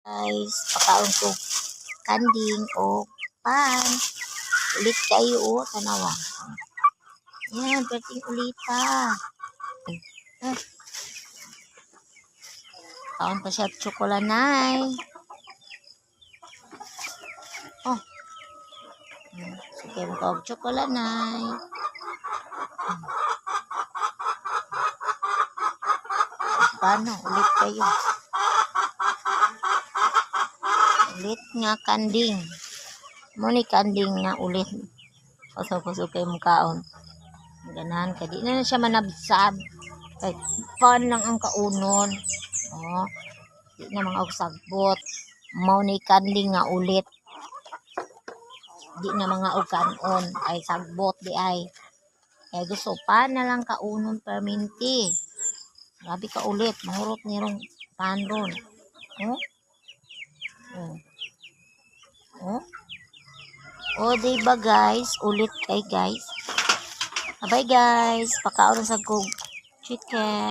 Guys, pakaon ko kanding o pan. Ulit kayo o, tanawa. Yan, perting ulita. Kaon pa siya tsokolanay. Oh. Sige mo kawag tsokolanay. Paano? Ulit kayo. Ulit nga kanding. Muni kanding nga ulit. Pasok-pasok kayo mukhaon. Ganahan ka. Di na siya manabsab. Kay pan lang ang kaunon. Oh. Di na mga sagbot. Muni kanding nga ulit. Di na mga ukanon. Ay sagbot di ay. Kaya gusto pa na lang kaunon perminti. Grabe ka ulit. Mahurot nirong pan ron. Oh? Oh. Oh? O, diba guys? Ulit kay guys. Bye guys. Pakaon sa kog chicken.